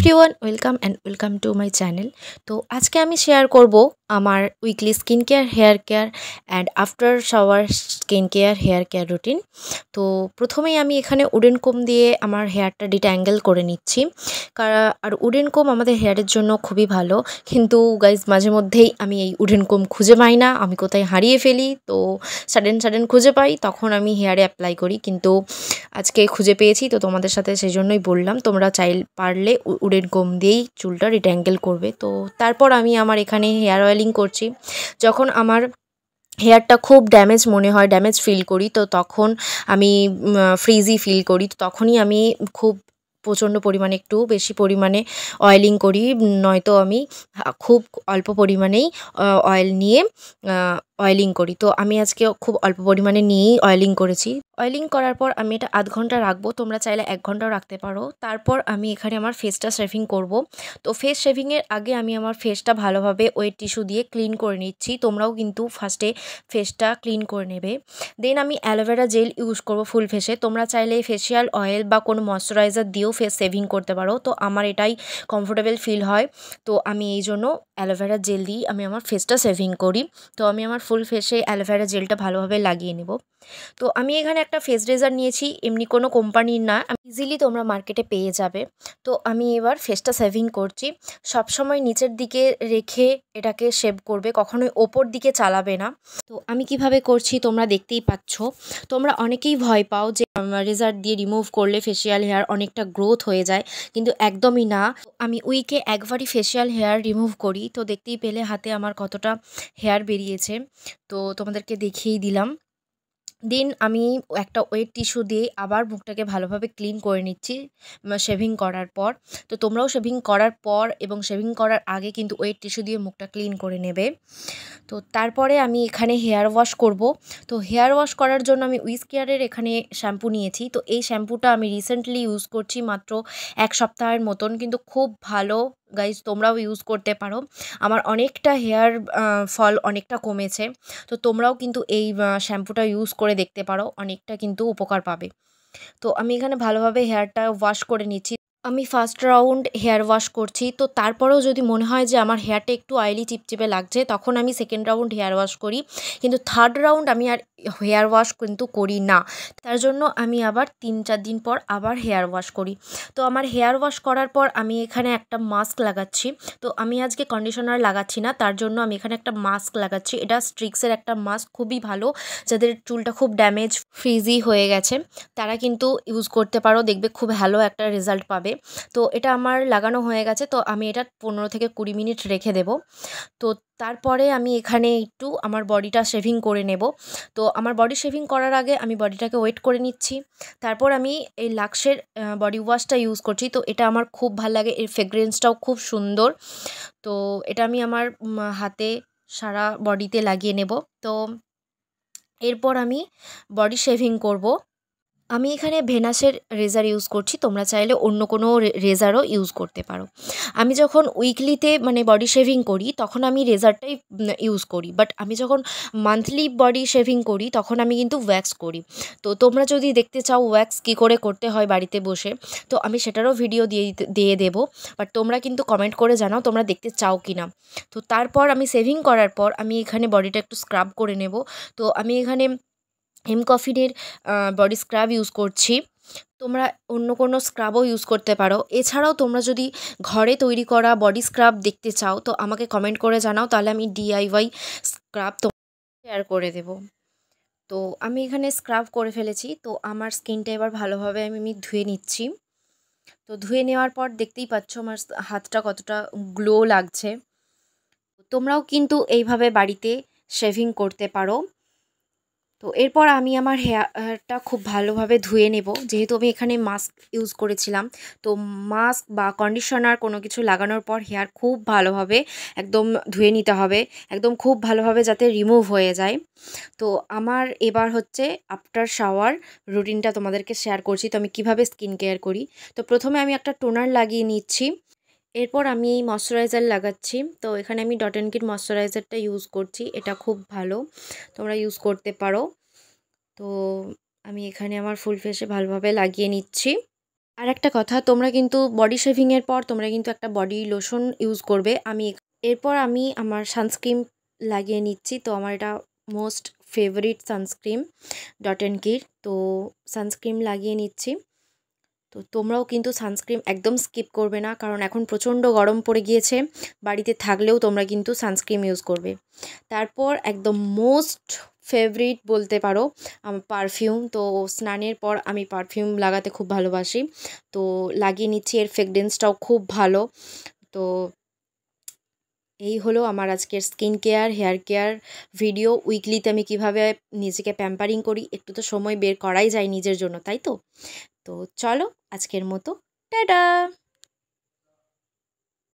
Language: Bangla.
Everyone welcome to my channel. তো আজকে আমি শেয়ার করব আমার weekly skin care, hair care and after shower skin care, hair care routine. তো প্রথমেই আমি এখানে উডেন কোম দিয়ে আমার হেয়ারটা ডিট্যাঙ্গেল করে নিচ্ছি। আর উডেন কোম আমাদের হেয়ারের জন্য খুবই ভালো, কিন্তু গাইজ মাঝে মধ্যেই আমি এই উডেন কোম খুঁজে পাই না, আমি কোথায় হারিয়ে ফেলি। তো সাডেন খুঁজে পাই, তখন আমি হেয়ারে অ্যাপ্লাই করি, কিন্তু আজকে খুঁজে পেয়েছি, তো তোমাদের সাথে সেই জন্যই বললাম তোমরা পারলে উডেন কোম দিয়েই চুলটা রিট্যাঙ্গেল করবে। তো তারপর আমি আমার এখানে হেয়ার অয়েলিং করছি। যখন আমার হেয়ারটা খুব ড্যামেজ মনে হয়, ড্যামেজ ফিল করি, তো তখন আমি ফ্রিজি ফিল করি, তো তখনই আমি খুব প্রচণ্ড পরিমাণে, একটু বেশি পরিমাণে অয়েলিং করি। নয়তো আমি খুব অল্প পরিমাণেই অয়েল নিয়ে অয়েলিং করি। তো আমি আজকে খুব অল্প পরিমাণে নিয়েই অয়েলিং করেছি। অয়েলিং করার পর আমি এটা আধ ঘন্টা রাখবো, তোমরা চাইলে 1 ঘন্টাও রাখতে পারো। তারপর আমি এখানে আমার ফেসটা শেভিং করব। তো ফেস শেভিংয়ের আগে আমি আমার ফেসটা ভালোভাবে ওয়েট টিস্যু দিয়ে ক্লিন করে নিচ্ছি। তোমরাও কিন্তু ফার্স্টে ফেসটা ক্লিন করে নেবে। দেন আমি অ্যালোভেরা জেল ইউজ করব ফুল ফেসে। তোমরা চাইলে ফেসিয়াল অয়েল বা কোনো ময়শ্চারাইজার দিয়েও ফেস শেভিং করতে পারো, তো আমার এটাই কমফোর্টেবল ফিল হয়। তো আমি এই জন্য অ্যালোভেরা জেল দিয়েই আমি আমার ফেসটা শেভিং করি। তো আমি আমার ফুল ফেসে অ্যালোভেরা জেলটা ভালোভাবে লাগিয়ে নেব। তো আমি এখানে একটা ফেস রেজার নিয়েছি, এমনি কোনো কোম্পানির না, ইজিলি তোমরা মার্কেটে পেয়ে যাবে। তো আমি এবার ফেসটা শেভিং করছি। সবসময় নিচের দিকে রেখে এটাকে শেভ করবে, কখনোই ওপর দিকে চালাবে না। তো আমি কিভাবে করছি তোমরা দেখতেই পাচ্ছ। তোমরা অনেকেই ভয় পাও যে রেজার দিয়ে রিমুভ করলে ফেসিয়াল হেয়ার অনেকটা গ্রোথ হয়ে যায়, কিন্তু একদমই না। আমি উইকে একবারই ফেসিয়াল হেয়ার রিমুভ করি। তো দেখতেই পেলে হাতে আমার কতটা হেয়ার বেরিয়েছে, তো তোমাদেরকে দেখিয়েই দিলাম। দেন আমি একটা ওয়েট টিস্যু দিয়ে আবার মুখটাকে ভালোভাবে ক্লিন করে নিচ্ছি শেভিং করার পর। তো তোমরাও শেভিং করার পর এবং শেভিং করার আগে কিন্তু ওয়েট টিস্যু দিয়ে মুখটা ক্লিন করে নেবে। তো তারপরে আমি এখানে হেয়ার ওয়াশ করব। তো হেয়ার ওয়াশ করার জন্য আমি উইজ কেয়ারের এখানে শ্যাম্পু নিয়েছি। তো এই শ্যাম্পুটা আমি রিসেন্টলি ইউজ করছি, মাত্র 1 সপ্তাহের মতন, কিন্তু খুব ভালো গাইজ, তোমরাও ইউজ করতে পারো। আমার অনেকটা হেয়ার ফল অনেকটা কমেছে। তো তোমরাও কিন্তু এই শ্যাম্পুটা ইউজ করে দেখতে পারো, অনেকটা কিন্তু উপকার পাবে। তো আমি এখানে ভালোভাবে হেয়ারটা ওয়াশ করে নিচ্ছি। আমি ফার্স্ট রাউন্ড হেয়ার ওয়াশ করছি। তো তারপরেও যদি মনে হয় যে আমার হেয়ারটা একটু অয়েলি চিপচিপে লাগছে, তখন আমি সেকেন্ড রাউন্ড হেয়ার ওয়াশ করি। কিন্তু থার্ড রাউন্ড আমি আর হেয়ার ওয়াশ কিন্তু করি না। তার জন্য আমি আবার 3-4 দিন পর আবার হেয়ার ওয়াশ করি। তো আমার হেয়ার ওয়াশ করার পর আমি এখানে একটা মাস্ক লাগাচ্ছি। তো আমি আজকে কন্ডিশনার লাগাচ্ছি না, তার জন্য আমি এখানে একটা মাস্ক লাগাচ্ছি। এটা স্ট্রিক্সের একটা মাস্ক, খুবই ভালো। যাদের চুলটা খুব ড্যামেজ ফ্রিজি হয়ে গেছে তারা কিন্তু ইউজ করতে পারো, দেখবে খুব ভালো একটা রেজাল্ট পাবে। তো এটা আমার লাগানো হয়ে গেছে, তো আমি এটা 15 থেকে 20 মিনিট রেখে দেব। তো তারপরে আমি এখানে একটু আমার বডিটা শেভিং করে নেব। তো আমার বডি শেভিং করার আগে আমি বডিটাকে ওয়েট করে নিচ্ছি। তারপর আমি এই লাক্সের বডি ওয়াশটা ইউজ করছি। তো এটা আমার খুব ভালো লাগে, এর ফ্রেগরেন্সটাও খুব সুন্দর। তো এটা আমি আমার হাতে সারা বডিতে লাগিয়ে নেব। তো এরপর আমি বডি শেভিং করব। আমি এখানে ভেনাসের রেজার ইউজ করছি, তোমরা চাইলে অন্য কোনো রেজারও ইউজ করতে পারো। আমি যখন উইকলিতে মানে বডি শেভিং করি তখন আমি রেজারটাই ইউজ করি, বাট আমি যখন মান্থলি বডি শেভিং করি তখন আমি কিন্তু ওয়্যাক্স করি। তো তোমরা যদি দেখতে চাও ওয়্যাক্স কী করে করতে হয় বাড়িতে বসে, তো আমি সেটারও ভিডিও দিয়ে দেবো, বাট তোমরা কিন্তু কমেন্ট করে জানাও তোমরা দেখতে চাও কি না। তো তারপর আমি শেভিং করার পর আমি এখানে বডিটা একটু স্ক্রাব করে নেব। তো আমি এখানে হেমকফিনের বডি স্ক্রাব ইউজ করছি। তোমরা অন্য কোনো স্ক্রাবও ইউজ করতে পারো। এছাড়াও তোমরা যদি ঘরে তৈরি করা বডি স্ক্রাব দেখতে চাও তো আমাকে কমেন্ট করে জানাও, তাহলে আমি DIY স্ক্রাব শেয়ার করে দেব। তো আমি এখানে স্ক্রাব করে ফেলেছি। তো আমার স্কিনটা এবার ভালোভাবে আমি ধুয়ে নিচ্ছি। তো ধুয়ে নেওয়ার পর দেখতেই পাচ্ছ আমার হাতটা কতটা গ্লো লাগছে। তোমরাও কিন্তু এইভাবে বাড়িতে শেভিং করতে পারো। তো এরপর আমি আমার হেয়ারটা খুব ভালোভাবে ধুয়ে নেব, যেহেতু আমি এখানে মাস্ক ইউজ করেছিলাম। তো মাস্ক বা কন্ডিশনার কোনো কিছু লাগানোর পর হেয়ার খুব ভালোভাবে একদম ধুয়ে নিতে হবে, একদম খুব ভালোভাবে যাতে রিমুভ হয়ে যায়। তো আমার এবার হচ্ছে আফটার শাওয়ার রুটিনটা তোমাদেরকে শেয়ার করছি। তো আমি কিভাবে স্কিন কেয়ার করি। তো প্রথমে আমি একটা টোনার লাগিয়ে নিচ্ছি, এরপর আমি এই ময়শ্চারাইজার লাগাচ্ছি। তো এখানে আমি ডট অ্যান্ড কির ময়শ্চারাইজারটা ইউজ করছি, এটা খুব ভালো, তোমরা ইউজ করতে পারো। তো আমি এখানে আমার ফুল ফেসে ভালোভাবে লাগিয়ে নিচ্ছি। আর একটা কথা, তোমরা কিন্তু বডি শেভিংয়ের পর তোমরা কিন্তু একটা বডি লোশন ইউজ করবে। এরপর আমি আমার সানস্ক্রিন লাগিয়ে নিচ্ছি। তো আমার এটা most favourite sunscreen dot and key. তো সানস্ক্রিন লাগিয়ে নিচ্ছি। তো তোমরাও কিন্তু সানস্ক্রিন একদম স্কিপ করবে না, কারণ এখন প্রচণ্ড গরম পড়ে গিয়েছে। বাড়িতে থাকলেও তোমরা কিন্তু সানস্ক্রিন ইউজ করবে। তারপর একদম মোস্ট ফেভারিট বলতে পারো আমার পারফিউম। তো স্নানের পর আমি পারফিউম লাগাতে খুব ভালোবাসি। তো লাগিয়ে নিচ্ছি, এর ফ্রেগরেন্সটাও খুব ভালো। তো এই হলো আমার আজকের skin care hair care video. উইকলিতে আমি কিভাবে নিজেকে প্যাম্পারিং করি, একটু তো সময় বের করাই যায় নিজের জন্য, তাই তো? তো চলো আজকের মতো টাটা।